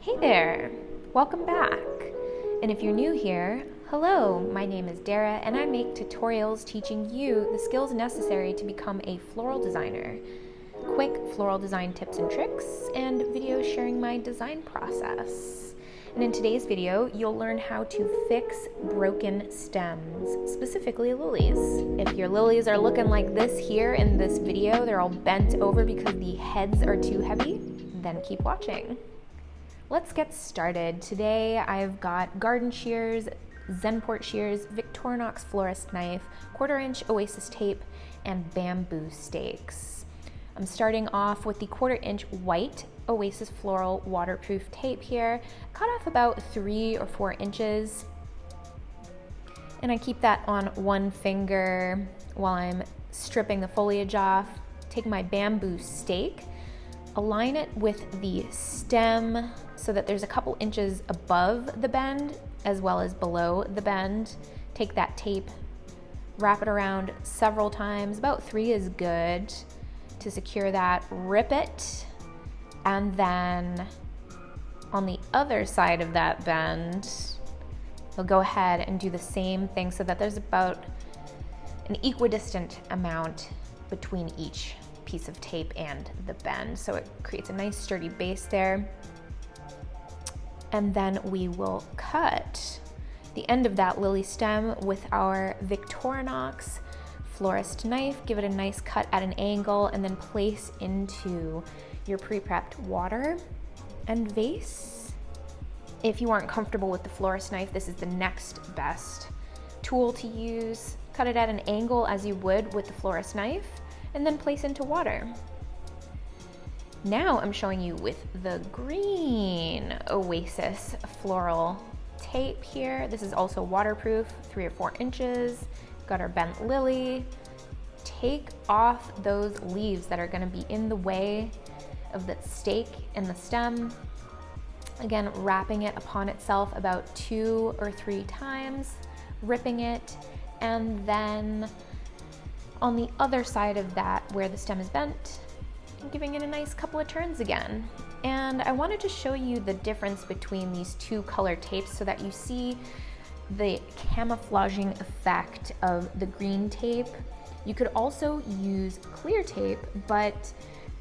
Hey there, welcome back. And if you're new here, hello, my name is Dara and I make tutorials teaching you the skills necessary to become a floral designer. Quick floral design tips and tricks and videos sharing my design process. And in today's video, you'll learn how to fix broken stems, specifically lilies. If your lilies are looking like this here in this video, they're all bent over because the heads are too heavy, then keep watching. Let's get started. Today I've got garden shears, Zenport shears, Victorinox florist knife, 1/4 inch Oasis tape, and bamboo stakes. I'm starting off with the 1/4 inch white Oasis floral waterproof tape here. Cut off about 3 or 4 inches. And I keep that on one finger while I'm stripping the foliage off. Take my bamboo stake, align it with the stem so that there's a couple inches above the bend as well as below the bend. Take that tape, wrap it around several times, about 3 is good to secure that. Rip it, and then on the other side of that bend, we'll go ahead and do the same thing so that there's about an equidistant amount between each piece of tape and the bend, so it creates a nice sturdy base there. And then we will cut the end of that lily stem with our Victorinox florist knife. Give it a nice cut at an angle and then place into your pre-prepped water and vase. If you aren't comfortable with the florist knife, this is the next best tool to use. Cut it at an angle as you would with the florist knife, and then place into water. Now I'm showing you with the green Oasis floral tape here. This is also waterproof, 3 or 4 inches. Got our bent lily. Take off those leaves that are going to be in the way of the stake and the stem. Again, wrapping it upon itself about 2 or 3 times, ripping it, and then on the other side of that where the stem is bent, giving it a nice couple of turns again. And I wanted to show you the difference between these 2 color tapes so that you see the camouflaging effect of the green tape. You could also use clear tape, but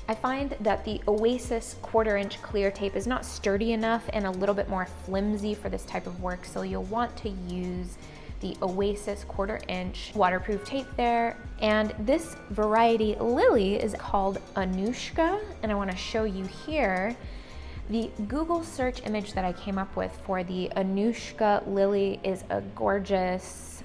I find that the Oasis 1/4 inch clear tape is not sturdy enough and a little bit more flimsy for this type of work, so you'll want to use the Oasis 1/4 inch waterproof tape there. And this variety lily is called Anushka, and I want to show you here the Google search image that I came up with for the Anushka lily is a gorgeous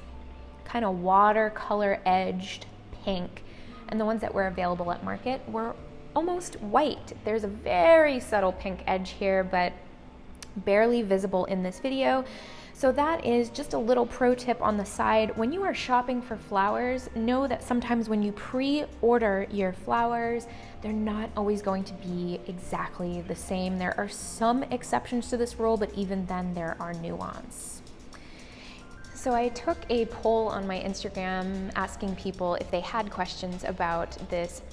kind of watercolor edged pink, and the ones that were available at market were almost white. There's a very subtle pink edge here, but barely visible in this video. So that is just a little pro tip on the side. When you are shopping for flowers, know that sometimes when you pre-order your flowers, they're not always going to be exactly the same. There are some exceptions to this rule, but even then there are nuance. So I took a poll on my Instagram asking people if they had questions about this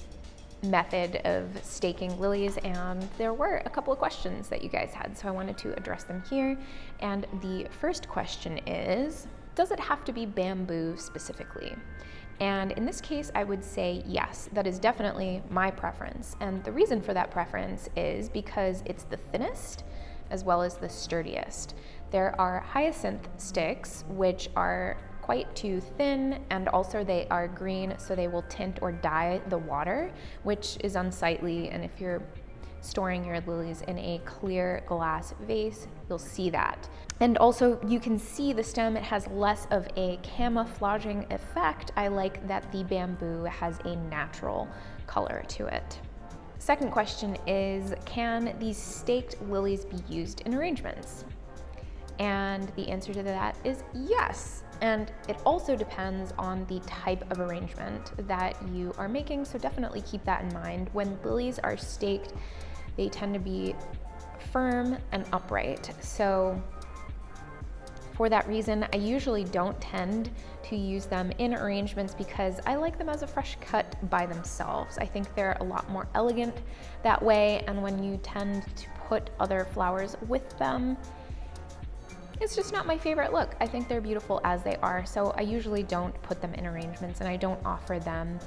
method of staking lilies, and there were a couple of questions that you guys had, so I wanted to address them here. And the first question is, does it have to be bamboo specifically? And in this case, I would say yes, that is definitely my preference. And the reason for that preference is because it's the thinnest as well as the sturdiest. There are hyacinth sticks, which are quite too thin, and also they are green, so they will tint or dye the water, which is unsightly. And if you're storing your lilies in a clear glass vase, you'll see that. And also you can see the stem, it has less of a camouflaging effect. I like that the bamboo has a natural color to it. Second question is, can these staked lilies be used in arrangements? And the answer to that is yes. And it also depends on the type of arrangement that you are making, so definitely keep that in mind. When lilies are staked, they tend to be firm and upright. So for that reason, I usually don't tend to use them in arrangements because I like them as a fresh cut by themselves. I think they're a lot more elegant that way, and when you tend to put other flowers with them. It's just not my favorite look. I think they're beautiful as they are, so I usually don't put them in arrangements, and I don't offer them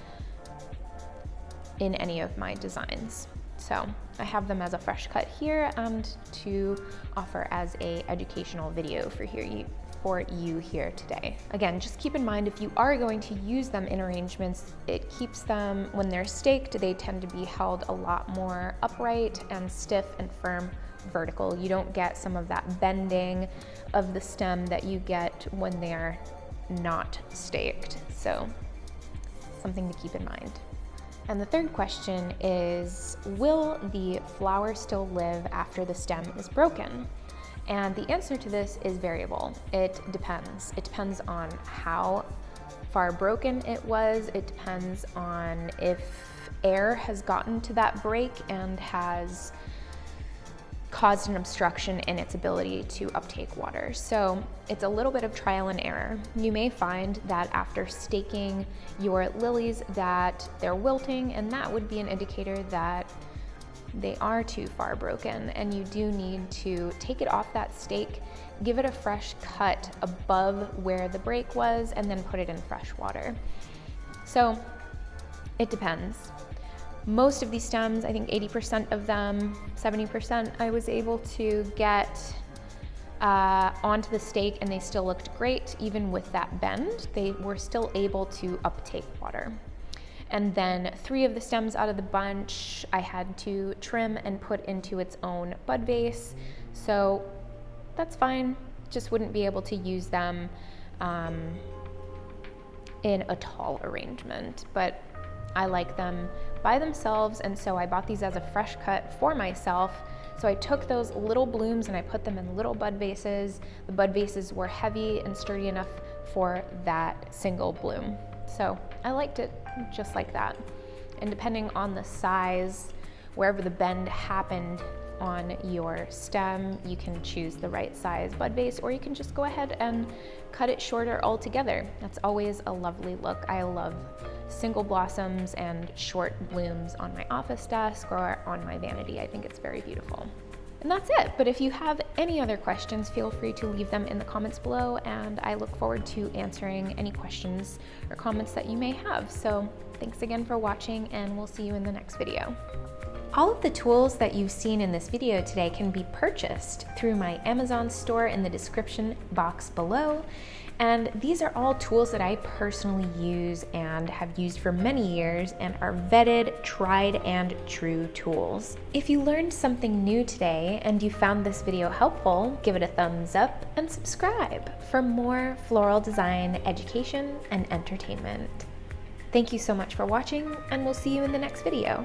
in any of my designs. So I have them as a fresh cut here and to offer as a educational video for you here today. Again, just keep in mind, if you are going to use them in arrangements, it keeps them, when they're staked, they tend to be held a lot more upright and stiff and firm vertical. You don't get some of that bending of the stem that you get when they're not staked. So something to keep in mind. And the third question is, will the flower still live after the stem is broken? And the answer to this is variable. It depends. It depends on how far broken it was. It depends on if air has gotten to that break and has caused an obstruction in its ability to uptake water. So it's a little bit of trial and error. You may find that after staking your lilies that they're wilting, and that would be an indicator that they are too far broken, and you do need to take it off that stake, give it a fresh cut above where the break was, and then put it in fresh water. So it depends. Most of these stems, I think 80% of them, 70%, I was able to get onto the stake, and they still looked great. Even with that bend, they were still able to uptake water. And then 3 of the stems out of the bunch, I had to trim and put into its own bud vase. So that's fine, just wouldn't be able to use them in a tall arrangement, but I like them by themselves, and so I bought these as a fresh cut for myself. So I took those little blooms and I put them in little bud vases. The bud vases were heavy and sturdy enough for that single bloom. So I liked it just like that. And depending on the size, wherever the bend happened on your stem, you can choose the right size bud vase, or you can just go ahead and cut it shorter altogether. That's always a lovely look. I love single blossoms and short blooms on my office desk or on my vanity. I think it's very beautiful. And that's it. But if you have any other questions, feel free to leave them in the comments below, and I look forward to answering any questions or comments that you may have. So thanks again for watching, and we'll see you in the next video. All of the tools that you've seen in this video today can be purchased through my Amazon store in the description box below. And these are all tools that I personally use and have used for many years and are vetted, tried, and true tools. If you learned something new today and you found this video helpful, give it a thumbs up and subscribe for more floral design education and entertainment. Thank you so much for watching, and we'll see you in the next video.